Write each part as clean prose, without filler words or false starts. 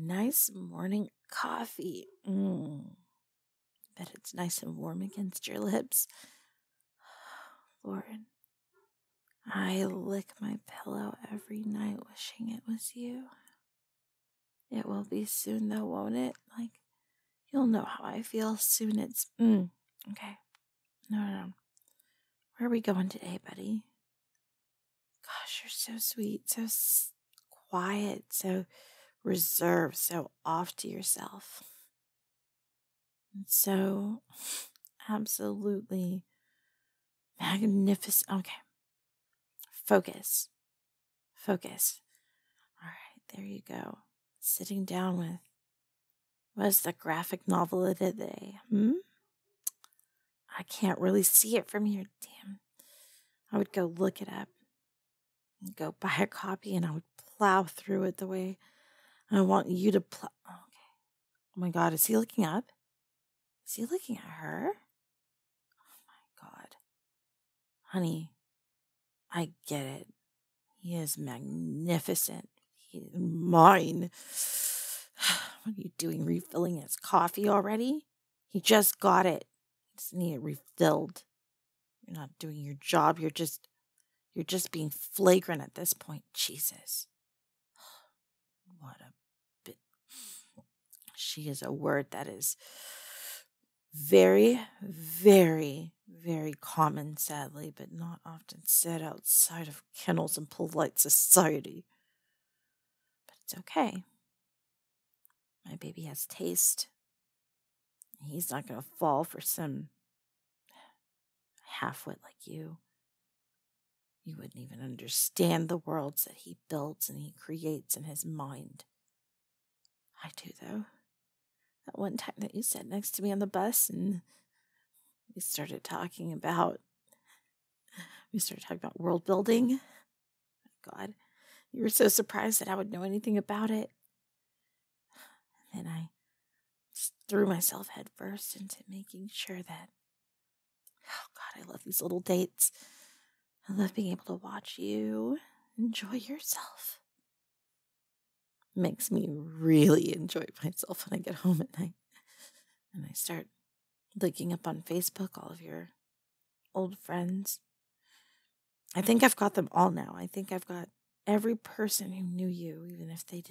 Nice morning coffee. Bet it's nice and warm against your lips. Lord, I lick my pillow every night wishing it was you. It will be soon though, won't it? Like, you'll know how I feel soon. It's, okay. No. Where are we going today, buddy? Gosh, you're so sweet, so quiet, so reserved, so off to yourself. And so absolutely magnificent. Okay. Focus. All right, there you go. Sitting down with, what's the graphic novel of the day? I can't really see it from here. Damn. I would go look it up and go buy a copy and I would plow through it the way I want you to plow. Okay. Oh my God, is he looking up? Is he looking at her? Oh my God. Honey, I get it. He is magnificent. He is mine. What are you doing, refilling his coffee already? He just got it. He doesn't need it refilled. You're not doing your job. You're just being flagrant at this point. Jesus. What a bit. She is a word that is very, very, very common, sadly, but not often said outside of kennels and polite society. But it's okay. My baby has taste. He's not going to fall for some half-wit like you. You wouldn't even understand the worlds that he builds and he creates in his mind. I do, though. That one time that you sat next to me on the bus and we started talking about world building. My God, you were so surprised that I would know anything about it. And then I just threw myself headfirst into making sure that, oh God, I love these little dates. I love being able to watch you enjoy yourself. It makes me really enjoy myself when I get home at night. And I start looking up on Facebook all of your old friends. I think I've got them all now. I think I've got every person who knew you, even if they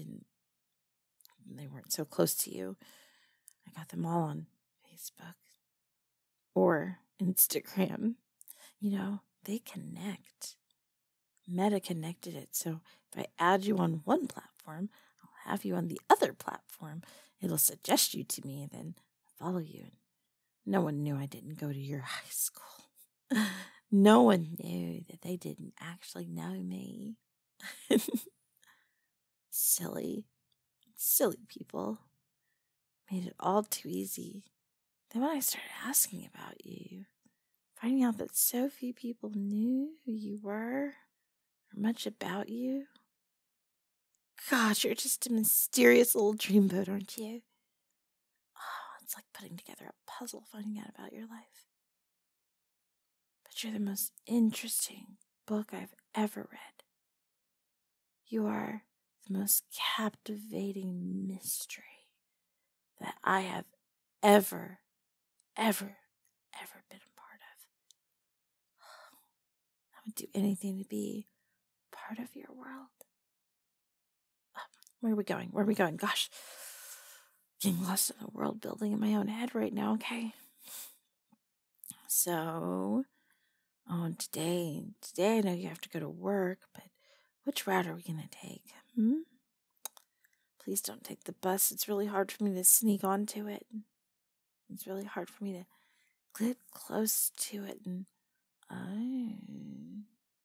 weren't so close to you. I got them all on Facebook or Instagram. You know, they connect. Meta connected it. So if I add you on one platform, I'll have you on the other platform. It'll suggest you to me and then follow you. No one knew I didn't go to your high school. No one knew that they didn't actually know me. Silly people. Made it all too easy. Then when I started asking about you, finding out that so few people knew who you were or much about you. Gosh, you're just a mysterious little dreamboat, aren't you? Oh, it's like putting together a puzzle, finding out about your life. But you're the most interesting book I've ever read. You are the most captivating mystery that I have ever been a part of. I would do anything to be part of your world. Where are we going? Gosh, getting lost in the world building in my own head right now, okay? So, today I know you have to go to work, but which route are we going to take? Please don't take the bus. It's really hard for me to sneak onto it. It's really hard for me to get close to it. And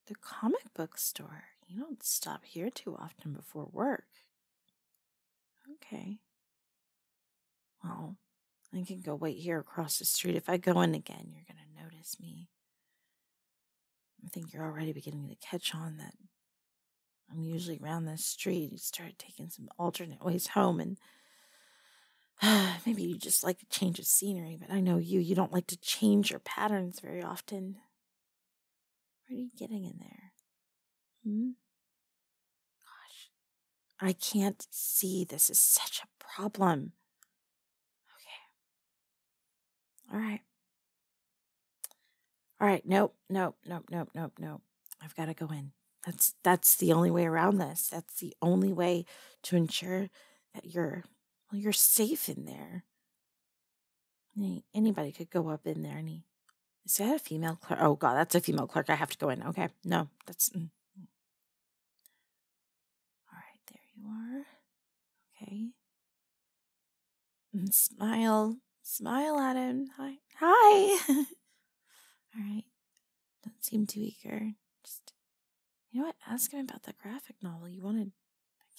the comic book store. You don't stop here too often before work. Okay. Well, I can go wait here across the street. If I go in again, you're going to notice me. I think you're already beginning to catch on that I'm usually around this street. You started taking some alternate ways home, and maybe you just like a change of scenery, but I know you don't like to change your patterns very often. What are you getting in there? Gosh, I can't see. This is such a problem. Okay. All right. All right. Nope. I've got to go in. That's the only way around this. That's the only way to ensure that you're safe in there. Anybody could go up in there and is that a female clerk? Oh God, that's a female clerk. I have to go in. Okay. No, that's all right, there you are. Okay. And smile at him. Hi. All right. Don't seem too eager. Just, you know what? Ask him about the graphic novel. I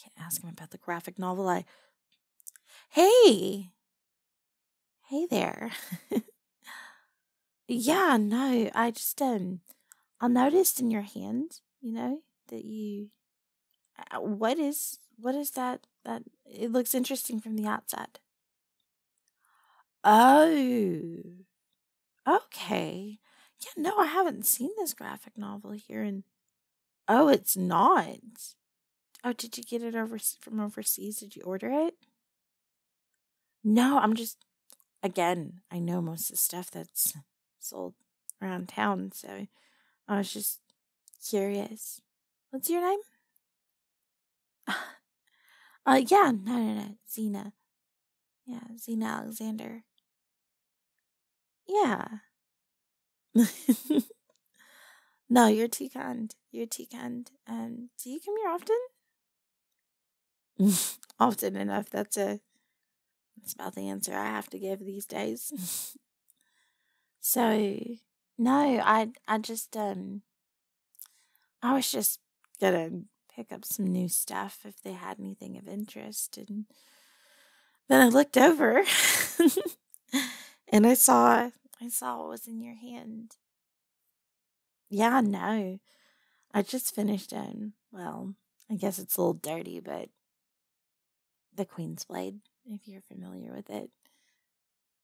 can't ask him about the graphic novel. Hey there. Yeah, no, I just, I noticed in your hand, that you, what is that, it looks interesting from the outside. Oh, okay. Yeah, no, I haven't seen this graphic novel here oh, it's not. Oh, did you get it from overseas? Did you order it? No, I'm just, again, I know most of the stuff that's sold around town, so I was just curious. What's your name? Yeah, no, Xena. Yeah, Xena Alexander. Yeah. No, you're too kind. You're too kind. Do you come here often? Often enough. That's about the answer I have to give these days. So, no, I just I was just gonna pick up some new stuff if they had anything of interest, and then I looked over and I saw what was in your hand. Yeah, no. I just finished well, I guess it's a little dirty, but The Queen's Blade, if you're familiar with it.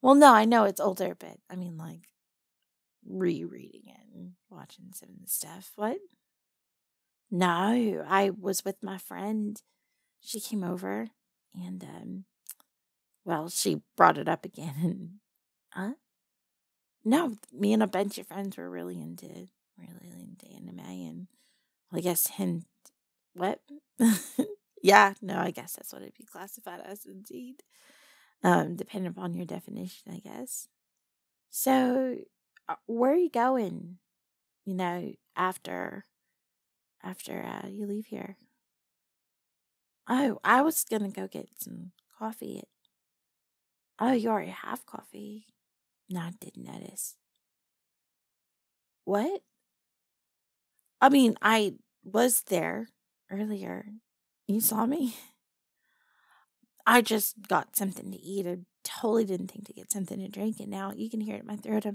Well, no, I know it's older, but I mean, like, rereading it and watching some of the stuff. What? No, I was with my friend. She came over and, well, she brought it up again and, huh? No, me and a bunch of friends were really into anime and, well, I guess what? Yeah, no, I guess that's what it'd be classified as indeed. Depending upon your definition, I guess. So, where are you going? After you leave here. Oh, I was gonna go get some coffee. Oh, you already have coffee. No, I didn't notice. What? I mean, I was there earlier. You saw me? I just got something to eat. I totally didn't think to get something to drink, and now you can hear it in my throat.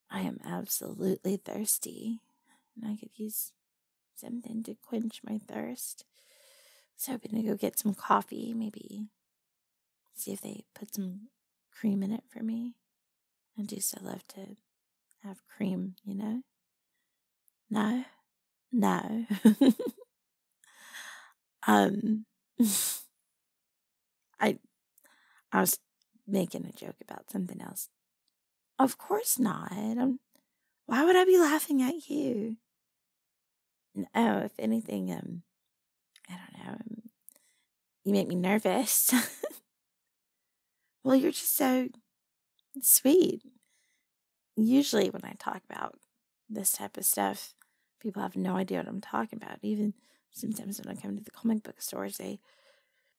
I am absolutely thirsty, and I could use something to quench my thirst. So I'm gonna go get some coffee, maybe see if they put some cream in it for me. I do so love to have cream, No? No. um, I was making a joke about something else. Of course not. Why would I be laughing at you? No, if anything, I don't know. You make me nervous. Well, you're just so sweet. Usually when I talk about this type of stuff, people have no idea what I'm talking about. Even sometimes when I come to the comic book stores, they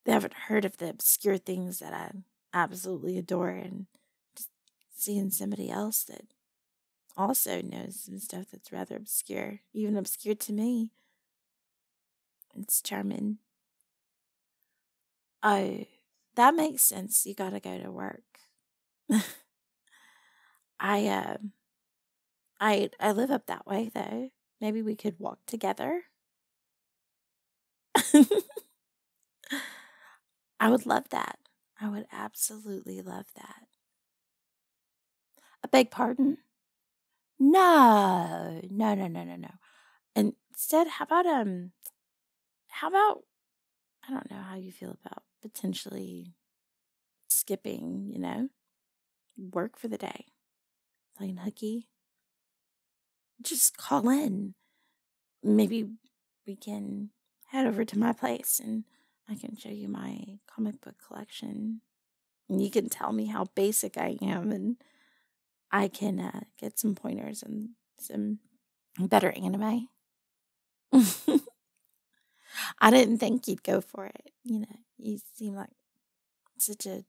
haven't heard of the obscure things that I absolutely adore, and just seeing somebody else that also knows some stuff that's rather obscure, even obscure to me, it's charming. Oh, that makes sense. You gotta go to work. I I live up that way though. Maybe we could walk together. I would love that. I would absolutely love that. I beg pardon? No. No. Instead, how about I don't know how you feel about potentially skipping, work for the day, playing hooky. Just call in. Maybe we can head over to my place and I can show you my comic book collection. And you can tell me how basic I am, and I can get some pointers and some better anime. I didn't think you'd go for it. You seem like such a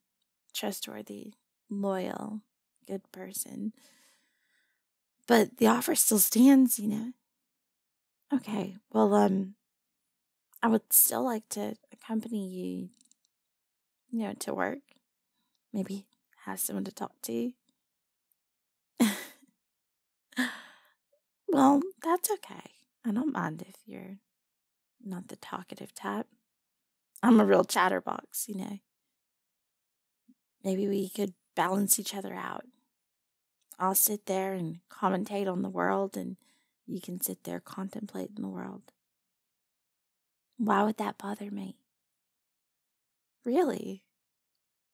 trustworthy, loyal, good person. But the offer still stands, Okay, well, I would still like to accompany you, to work. Maybe have someone to talk to. Well, that's okay. I don't mind if you're not the talkative type. I'm a real chatterbox, Maybe we could balance each other out. I'll sit there and commentate on the world, and you can sit there contemplating the world. Why would that bother me? Really?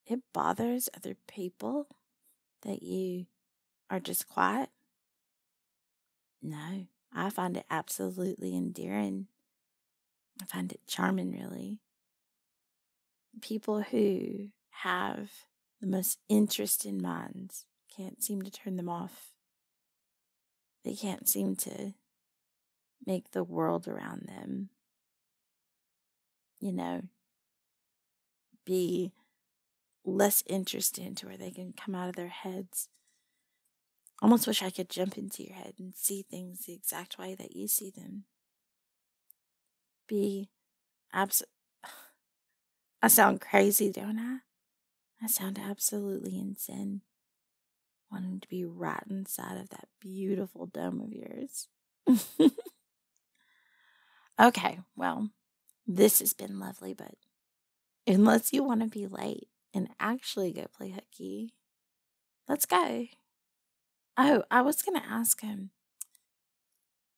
It bothers other people that you are just quiet? No, I find it absolutely endearing. I find it charming, really. People who have the most interesting minds can't seem to turn them off. They can't seem to make the world around them, be less interesting to where they can come out of their heads. Almost wish I could jump into your head and see things the exact way that you see them. I sound crazy, don't I? I sound absolutely insane. Wanting to be right inside of that beautiful dome of yours. Okay, well, this has been lovely, but unless you want to be late and actually go play hooky, let's go. Oh, I was going to ask him.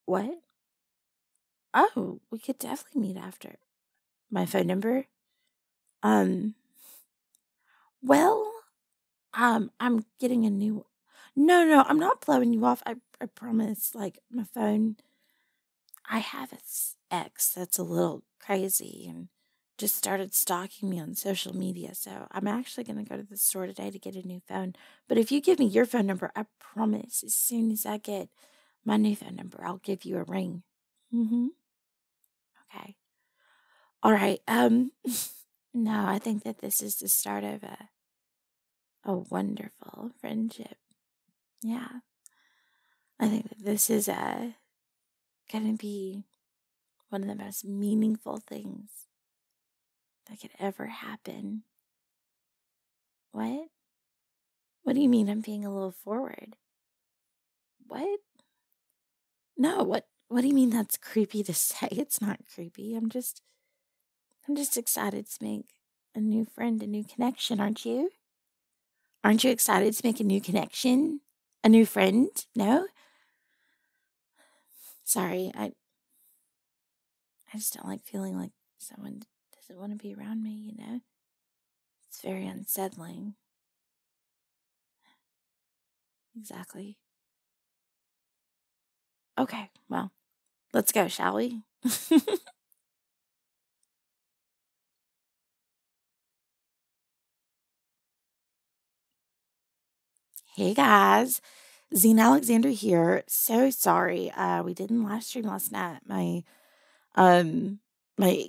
What? Oh, we could definitely meet after. My phone number? Well, I'm getting a new. No, I'm not blowing you off. I promise. Like, my phone, I have its ex that's a little crazy and just started stalking me on social media. So I'm actually going to go to the store today to get a new phone. But if you give me your phone number, I promise as soon as I get my new phone number, I'll give you a ring. Mm-hmm. Okay. All right. No, I think that this is the start of a wonderful friendship. Yeah. I think that this is going to be one of the most meaningful things that could ever happen. What? What do you mean I'm being a little forward? What? No, what do you mean that's creepy to say? It's not creepy. I'm just excited to make a new friend, a new connection, aren't you? Aren't you excited to make a new connection? A new friend? No? Sorry, I just don't like feeling like someone doesn't want to be around me, It's very unsettling. Exactly. Okay, well, let's go, shall we? Hey guys, Zine Alexander here. So sorry, we didn't live stream last night. My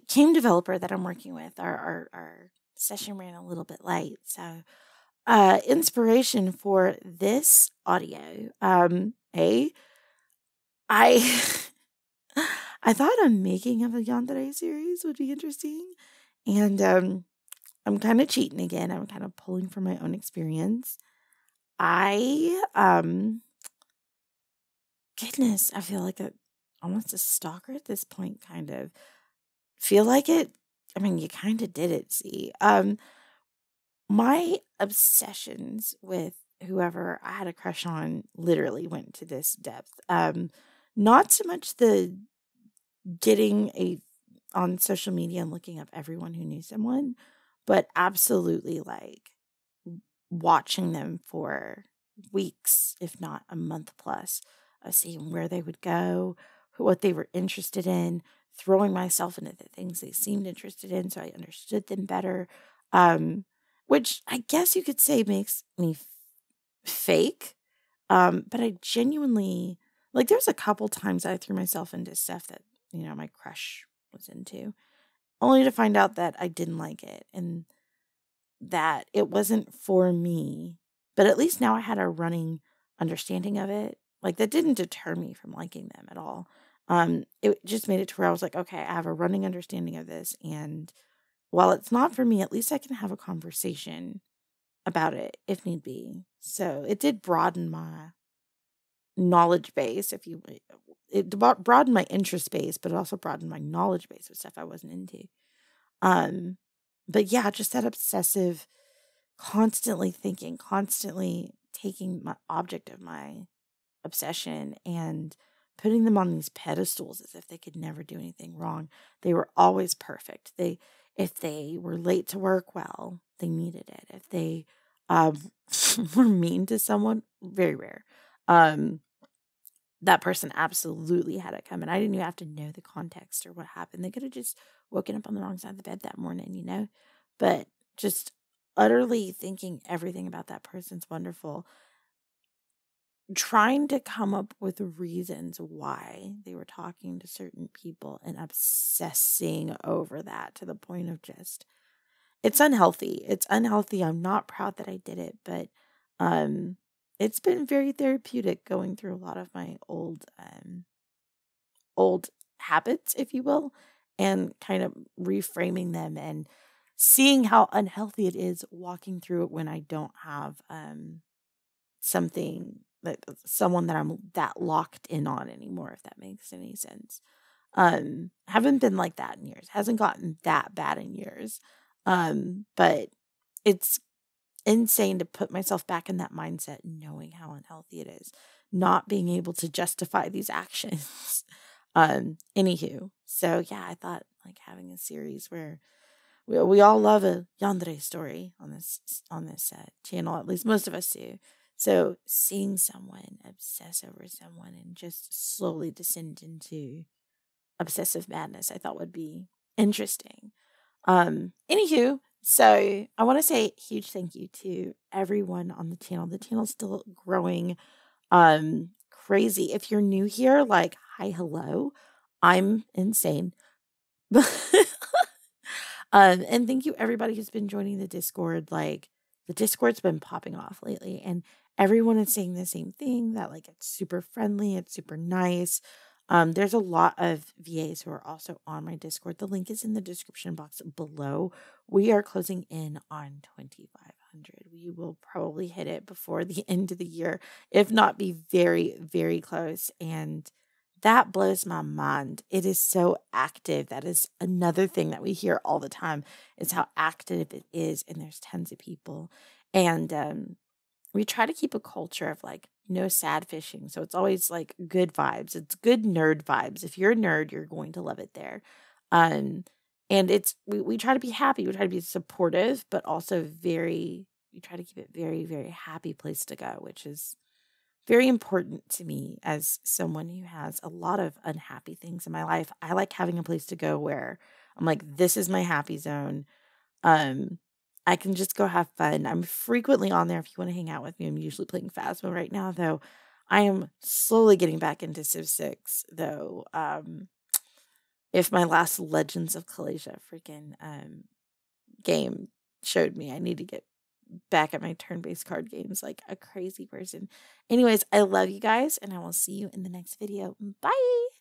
game developer that I'm working with, our session ran a little bit late. So, inspiration for this audio, I I thought a making of a Yandere series would be interesting, and I'm kind of cheating again. I'm kind of pulling from my own experience. I goodness, I feel like almost a stalker at this point, kind of. Feel like it? I mean, you kind of did it, see. My obsessions with whoever I had a crush on literally went to this depth. Not so much the getting on social media and looking up everyone who knew someone, but absolutely like watching them for weeks, if not a month plus, of seeing where they would go, what they were interested in, throwing myself into the things they seemed interested in so I understood them better, which I guess you could say makes me fake. But I genuinely, like, there's a couple times I threw myself into stuff that, my crush was into, only to find out that I didn't like it and that it wasn't for me. But at least now I had a running understanding of it. Like, that didn't deter me from liking them at all. It just made it to where I was like, okay, I have a running understanding of this. And while it's not for me, at least I can have a conversation about it if need be. So it did broaden my knowledge base, if you will. It broadened my interest base, but it also broadened my knowledge base of stuff I wasn't into. But yeah, just that obsessive, constantly thinking, constantly taking my object of my obsession and putting them on these pedestals as if they could never do anything wrong. They were always perfect. If they were late to work, well, they needed it. If they were mean to someone, very rare. That person absolutely had it coming. I didn't even have to know the context or what happened. They could have just woken up on the wrong side of the bed that morning, But just utterly thinking everything about that person's wonderful. Trying to come up with reasons why they were talking to certain people and obsessing over that to the point of just, it's unhealthy. It's unhealthy. I'm not proud that I did it, but it's been very therapeutic going through a lot of my old habits, if you will, and kind of reframing them and seeing how unhealthy it is walking through it when I don't have someone that I'm that locked in on anymore, if that makes any sense. Haven't been like that in years. Hasn't gotten that bad in years. But it's insane to put myself back in that mindset, knowing how unhealthy it is, not being able to justify these actions. Anywho, so yeah, I thought like having a series where we all love a Yandere story on this channel, at least most of us do. So seeing someone obsess over someone and just slowly descend into obsessive madness, I thought would be interesting. Anywho, so I want to say a huge thank you to everyone on the channel. The channel's still growing crazy. If you're new here, like, hi, hello. I'm insane. And thank you everybody who's been joining the Discord. Like, the Discord's been popping off lately, and everyone is saying the same thing, that like it's super friendly, it's super nice. There's a lot of VAs who are also on my Discord. The link is in the description box below. We are closing in on 2,500. We will probably hit it before the end of the year, if not be very, very close. And that blows my mind. It is so active. That is another thing that we hear all the time, is how active it is. And there's tons of people. And we try to keep a culture of like no sad fishing. So it's always like good vibes. It's good nerd vibes. If you're a nerd, you're going to love it there. And we try to be happy. We try to be supportive, but also we try to keep it very, very happy place to go, which is very important to me as someone who has a lot of unhappy things in my life. I like having a place to go where I'm like, this is my happy zone. I can just go have fun. I'm frequently on there if you want to hang out with me. I'm usually playing Phasmo right now, though. I am slowly getting back into Civ 6, though. If my last Legends of Kalasia freaking game showed me, I need to get back at my turn-based card games like a crazy person. Anyways, I love you guys, and I will see you in the next video. Bye!